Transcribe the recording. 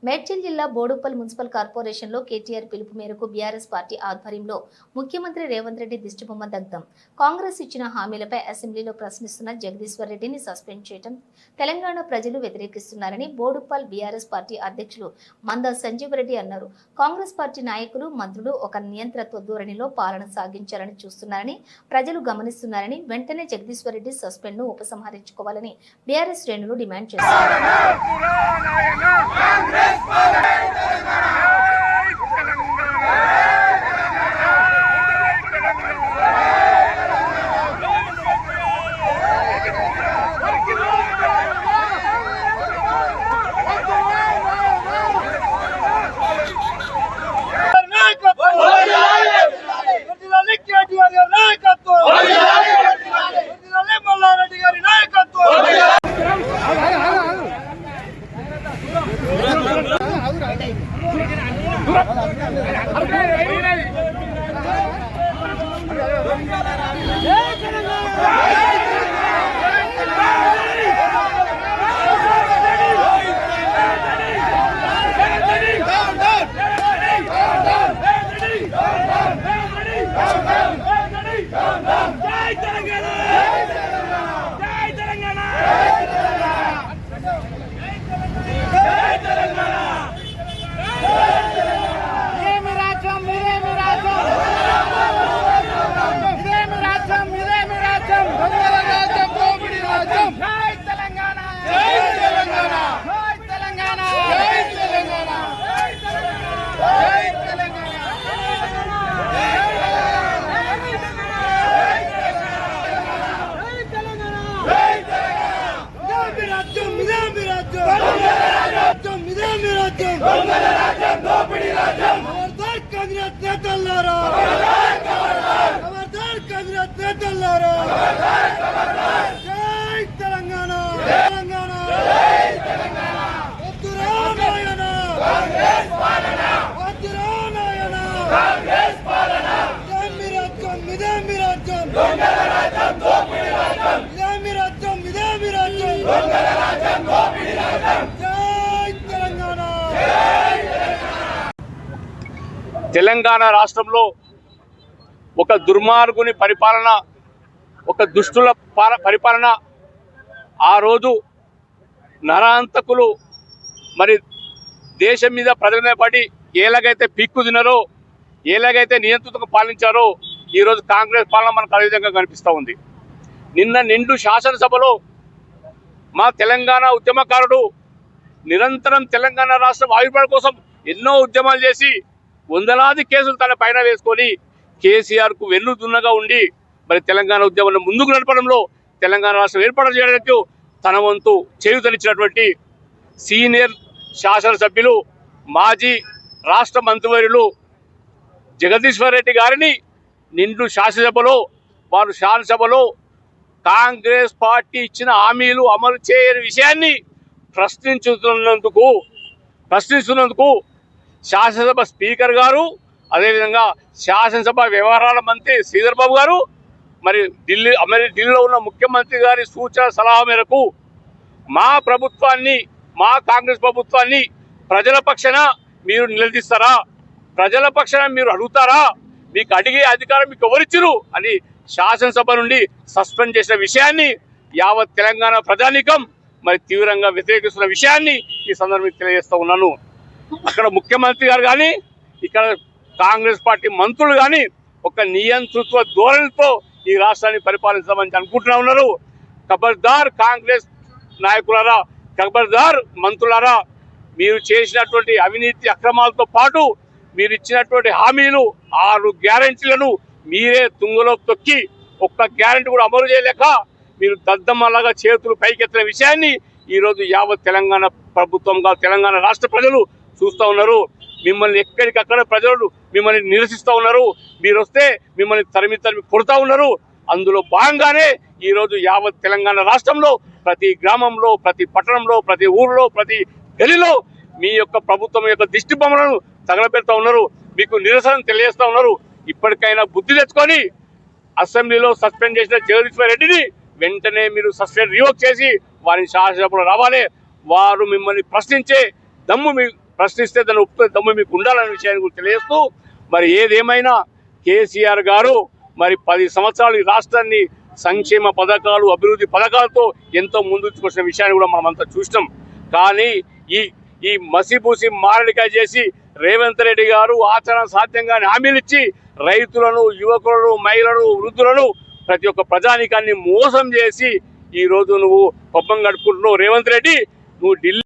మేడ్చల్ జిల్లా బోడుప్పల్ మున్సిపల్ కార్పొరేషన్లో కేటీఆర్ పిలుపు మేరకు బీఆర్ఎస్ పార్టీ ఆధ్వర్యంలో ముఖ్యమంత్రి రేవంత్ రెడ్డి దిష్టిబొమ్మ దగ్ధం. కాంగ్రెస్ ఇచ్చిన హామీలపై అసెంబ్లీలో ప్రశ్నిస్తున్న జగదీశ్వర్ రెడ్డిని సస్పెండ్ చేయడం తెలంగాణ ప్రజలు వ్యతిరేకిస్తున్నారని బోడుప్పల్ బీఆర్ఎస్ పార్టీ అధ్యక్షులు మందా సంజీవ్ రెడ్డి అన్నారు. కాంగ్రెస్ పార్టీ నాయకులు, మంత్రులు ఒక నియంత్రణతో ధోరణిలో పాలన సాగించాలని చూస్తున్నారని ప్రజలు గమనిస్తున్నారని, వెంటనే జగదీశ్వర్ రెడ్డి సస్పెండ్ ను ఉపసంహరించుకోవాలని బీఆర్ఎస్ శ్రేణులు డిమాండ్ చేస్తున్నారు. తెలంగాణ రాష్ట్రంలో ఒక దుర్మార్గుని పరిపాలన, ఒక దుష్టుల పరిపాలన. ఆ రోజు నరాంతకులు మరి దేశం మీద ప్రజల మీద పడి ఎలాగైతే పీక్కు తిన్నారో, ఎలాగైతే నియంత్రణకు పాలించారో ఈరోజు కాంగ్రెస్ పాలన మనకు అదే విధంగా కనిపిస్తూ ఉంది. నిన్న నిండు శాసనసభలో మా తెలంగాణ ఉద్యమకారుడు నిరంతరం తెలంగాణ రాష్ట్రం ఆవిర్భావం కోసం ఎన్నో ఉద్యమాలు చేసి వందలాది కేసులు తన పైన వేసుకొని కేసీఆర్కు వెన్నుదున్నగా ఉండి మరి తెలంగాణ ఉద్యమాన్ని ముందుకు నడపడంలో, తెలంగాణ రాష్ట్రం ఏర్పాటు చేయడానికి తన వంతు చేయూతనిచ్చినటువంటి సీనియర్ శాసనసభ్యులు, మాజీ రాష్ట్ర మంత్రివర్యులు జగదీశ్వర్ రెడ్డి గారిని నిండు శాసనసభలో కాంగ్రెస్ పార్టీ ఇచ్చిన హామీలు అమలు చేయని విషయాన్ని ప్రశ్నిస్తున్నందుకు శాసనసభ స్పీకర్ గారు, అదేవిధంగా శాసనసభ వ్యవహారాల మంత్రి శ్రీధర్ బాబు గారు మరి ఢిల్లీలో ఉన్న ముఖ్యమంత్రి గారి సూచన సలహా మేరకు మా కాంగ్రెస్ ప్రభుత్వాన్ని ప్రజల పక్షాన మీరు నిలదీస్తారా, ప్రజల పక్షాన మీరు అడుగుతారా, మీకు అడిగే అధికారం మీకు ఎవరిచ్చిరు అని శాసనసభ నుండి సస్పెండ్ చేసిన విషయాన్ని యావత్ తెలంగాణ ప్రజానీకం మరి తీవ్రంగా వ్యతిరేకిస్తున్న విషయాన్ని ఈ సందర్భంగా తెలియజేస్తూ ఉన్నాను. అక్కడ ముఖ్యమంత్రి గారు కానీ, ఇక్కడ కాంగ్రెస్ పార్టీ మంత్రులు కానీ ఒక నియంతృత్వ ధోరణితో ఈ రాష్ట్రాన్ని పరిపాలించమని అనుకుంటున్నా ఉన్నారు. ఖబర్దార్ కాంగ్రెస్ నాయకులారా, ఖబర్దార్ మంత్రులారా, మీరు చేసినటువంటి అవినీతి అక్రమాలతో పాటు మీరు ఇచ్చినటువంటి హామీలు 6 గ్యారెంటీలను మీరే తుంగలో తొక్కి ఒక్క గ్యారెంటీ కూడా అమలు చేయలేక మీరు దద్దమ్మలాగా చేతులు పైకెత్తిన విషయాన్ని ఈరోజు యావత్ తెలంగాణ ప్రభుత్వంగా తెలంగాణ రాష్ట్ర ప్రజలు చూస్తూ ఉన్నారు. మిమ్మల్ని ఎక్కడికక్కడ ప్రజలు మిమ్మల్ని నిరసిస్తూ ఉన్నారు. మీరు వస్తే మిమ్మల్ని తరిమి కొడుతూ ఉన్నారు. అందులో భాగంగానే ఈరోజు యావత్ తెలంగాణ రాష్ట్రంలో ప్రతి గ్రామంలో, ప్రతి పట్టణంలో, ప్రతి ఊరిలో, ప్రతి గలిలో మీ యొక్క ప్రభుత్వం యొక్క దిష్టి బొమ్మలను తగలబెడతా ఉన్నారు. మీకు నిరసన తెలియజేస్తూ ఉన్నారు. ఇప్పటికైనా బుద్ధి తెచ్చుకొని అసెంబ్లీలో సస్పెండ్ చేసిన జగదీశ్వర్ రెడ్డిని వెంటనే మీరు సస్పెండ్ రివోక్ చేసి వారిని శాసనసభలో రావాలి. వారు మిమ్మల్ని ప్రశ్నించే దమ్ము మీ ప్రశ్నిస్తే దాన్ని ఒప్పుకునే దమ్ము మీకు ఉండాలనే విషయాన్ని కూడా తెలియజేస్తూ మరి ఏదేమైనా కేసీఆర్ గారు మరి 10 సంవత్సరాలు ఈ రాష్ట్రాన్ని సంక్షేమ పథకాలు అభివృద్ధి పథకాలతో ఎంతో ముందుకు వచ్చిన విషయాన్ని కూడా మనమంతా చూసినాం. కానీ ఈ మసిపూసి మారడికాయ చేసి రేవంత్ రెడ్డి గారు ఆచరణ సాధ్యంగా హామీలు ఇచ్చి రైతులను, యువకులను, మహిళలను, వృద్ధులను, ప్రతి ఒక్క ప్రజానీకాన్ని మోసం చేసి ఈ రోజు నువ్వు పబ్బం గడుపుకుంటున్నావు. రేవంత్ రెడ్డి, నువ్వు ఢిల్లీ